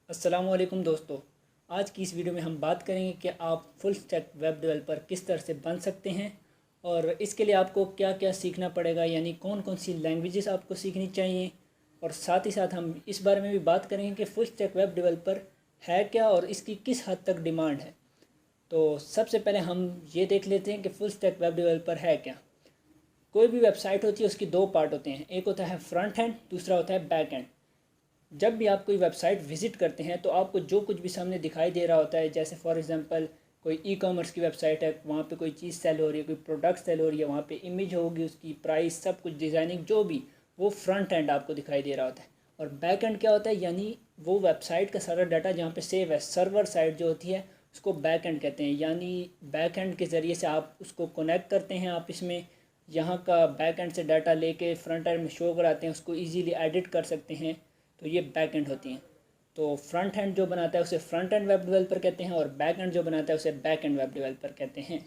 अस्सलामुअलैकुम दोस्तों। आज की इस वीडियो में हम बात करेंगे कि आप फुल स्टैक वेब डेवलपर किस तरह से बन सकते हैं और इसके लिए आपको क्या क्या सीखना पड़ेगा, यानी कौन कौन सी लैंग्वेजेस आपको सीखनी चाहिए। और साथ ही साथ हम इस बारे में भी बात करेंगे कि फुल स्टैक वेब डेवलपर है क्या और इसकी किस हद तक डिमांड है। तो सबसे पहले हम ये देख लेते हैं कि फुल स्टैक वेब डेवलपर है क्या। कोई भी वेबसाइट होती है उसकी दो पार्ट होते हैं, एक होता है फ्रंट एंड, दूसरा होता है बैक एंड। जब भी आप कोई वेबसाइट विज़िट करते हैं तो आपको जो कुछ भी सामने दिखाई दे रहा होता है, जैसे फॉर एग्जांपल कोई ई कॉमर्स की वेबसाइट है, वहाँ पे कोई चीज़ सेल हो रही है, कोई प्रोडक्ट सेल हो रही है, वहाँ पे इमेज होगी, उसकी प्राइस, सब कुछ डिज़ाइनिंग जो भी, वो फ्रंट एंड आपको दिखाई दे रहा होता है। और बैक एंड क्या होता है, यानी वो वेबसाइट का सारा डाटा जहाँ पे सेव है, सर्वर साइड जो होती है उसको बैक एंड कहते हैं। यानी बैक एंड के ज़रिए से आप उसको कनेक्ट करते हैं, आप इसमें यहाँ का बैक एंड से डाटा लेके फ्रंट एंड में शो कराते हैं, उसको ईजीली एडिट कर सकते हैं। तो ये बैक एंड होती हैं। तो फ्रंट एंड जो बनाता है उसे फ्रंट एंड वेब डेवलपर कहते हैं और बैक एंड जो बनाता है उसे बैक एंड वेब डेवलपर कहते हैं।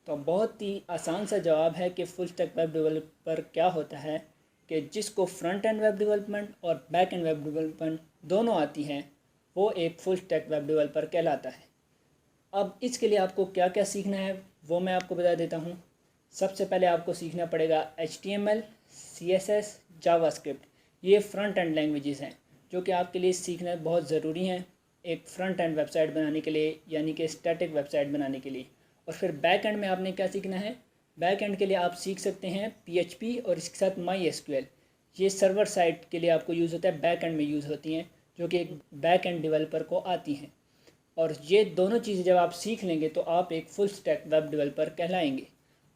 तो बहुत ही आसान सा जवाब है कि फुल स्टैक वेब डेवलपर क्या होता है, कि जिसको फ्रंट एंड वेब डेवलपमेंट और बैक एंड वेब डेवलपमेंट दोनों आती हैं, वो एक फुल स्टैक वेब डेवलपर कहलाता है। अब इसके लिए आपको क्या क्या सीखना है वो मैं आपको बता देता हूँ। सबसे पहले आपको सीखना पड़ेगा HTML, CSS, जावास्क्रिप्ट। ये फ्रंट एंड लैंग्वेजेस हैं जो कि आपके लिए सीखना बहुत ज़रूरी हैं एक फ्रंट एंड वेबसाइट बनाने के लिए, यानी कि स्टैटिक वेबसाइट बनाने के लिए। और फिर बैक एंड में आपने क्या सीखना है, बैक एंड के लिए आप सीख सकते हैं PHP और इसके साथ MySQL। ये सर्वर साइट के लिए आपको यूज़ होता है, बैक एंड में यूज़ होती हैं, जो कि एक बैक एंड डेवलपर को आती हैं। और ये दोनों चीज़ें जब आप सीख लेंगे तो आप एक फुल स्टैक वेब डेवलपर कहलाएंगे।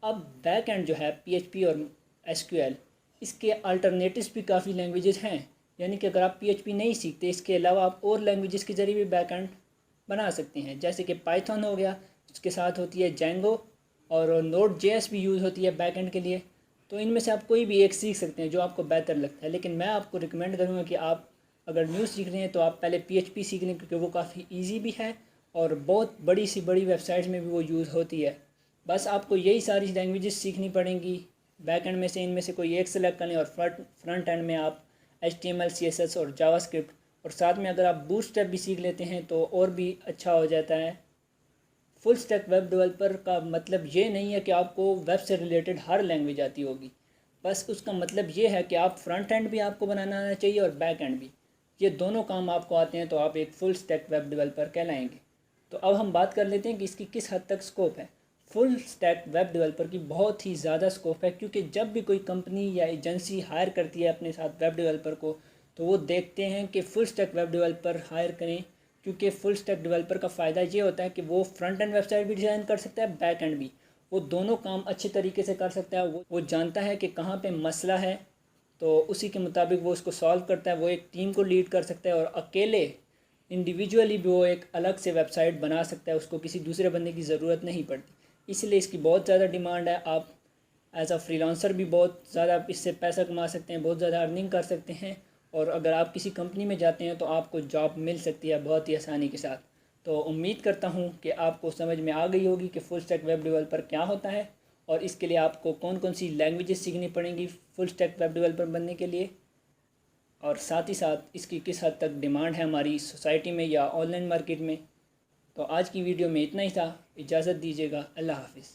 अब बैक एंड जो है PHP और SQL, इसके अल्टरनेटिव्स भी काफ़ी लैंग्वेजेस हैं। यानी कि अगर आप PHP नहीं सीखते, इसके अलावा आप और लैंग्वेजेस के ज़रिए भी बैक एंड बना सकते हैं, जैसे कि पाइथन हो गया, उसके साथ होती है Django, और Node.js भी यूज़ होती है बैक एंड के लिए। तो इनमें से आप कोई भी एक सीख सकते हैं जो आपको बेहतर लगता है, लेकिन मैं आपको रिकमेंड करूँगा कि आप अगर न्यू सीख रहे हैं तो आप पहले PHP सीख लें, क्योंकि वो काफ़ी इजी भी है और बहुत बड़ी सी बड़ी वेबसाइट्स में भी वो यूज़ होती है। बस आपको यही सारी लैंग्वेजेस सीखनी पड़ेंगी। बैक एंड में से इनमें से कोई एक सेलेक्ट कर लें और फ्रंट एंड में आप HTML, CSS और जावास्क्रिप्ट, और साथ में अगर आप बूटस्ट्रैप भी सीख लेते हैं तो और भी अच्छा हो जाता है। फुल स्टैक वेब डेवलपर का मतलब ये नहीं है कि आपको वेब से रिलेटेड हर लैंग्वेज आती होगी। बस उसका मतलब ये है कि आप फ्रंट एंड भी आपको बनाना आना चाहिए और बैक एंड भी। ये दोनों काम आपको आते हैं तो आप एक फुल स्टैक वेब डेवलपर कहलाएंगे। तो अब हम बात कर लेते हैं कि इसकी किस हद तक स्कोप है। फुल स्टैक वेब डेवलपर की बहुत ही ज़्यादा स्कोप है, क्योंकि जब भी कोई कंपनी या एजेंसी हायर करती है अपने साथ वेब डेवलपर को, तो वो देखते हैं कि full stack web developer hire करें, क्योंकि फुल स्टैक डेवलपर का फ़ायदा ये होता है कि वो फ्रंट एंड वेबसाइट भी डिज़ाइन कर सकता है, बैक एंड भी। वो दोनों काम अच्छे तरीके से कर सकता है। वो जानता है कि कहाँ पे मसला है, तो उसी के मुताबिक वो उसको सॉल्व करता है। वो एक टीम को लीड कर सकता है और अकेले इंडिविजुअली भी वो एक अलग से वेबसाइट बना सकता है, उसको किसी दूसरे बंदे की ज़रूरत नहीं पड़ती। इसलिए इसकी बहुत ज़्यादा डिमांड है। आप एज अ फ्रीलांसर भी बहुत ज़्यादा इससे पैसा कमा सकते हैं, बहुत ज़्यादा अर्निंग कर सकते हैं। और अगर आप किसी कंपनी में जाते हैं तो आपको जॉब मिल सकती है बहुत ही आसानी के साथ। तो उम्मीद करता हूँ कि आपको समझ में आ गई होगी कि फुल स्टैक वेब डेवलपर क्या होता है और इसके लिए आपको कौन कौन सी लैंग्वेजेस सीखनी पड़ेंगी फुल स्टैक वेब डेवलपर बनने के लिए, और साथ ही साथ इसकी किस हद तक डिमांड है हमारी सोसाइटी में या ऑनलाइन मार्केट में। तो आज की वीडियो में इतना ही था। इजाज़त दीजिएगा। अल्लाह हाफिज़।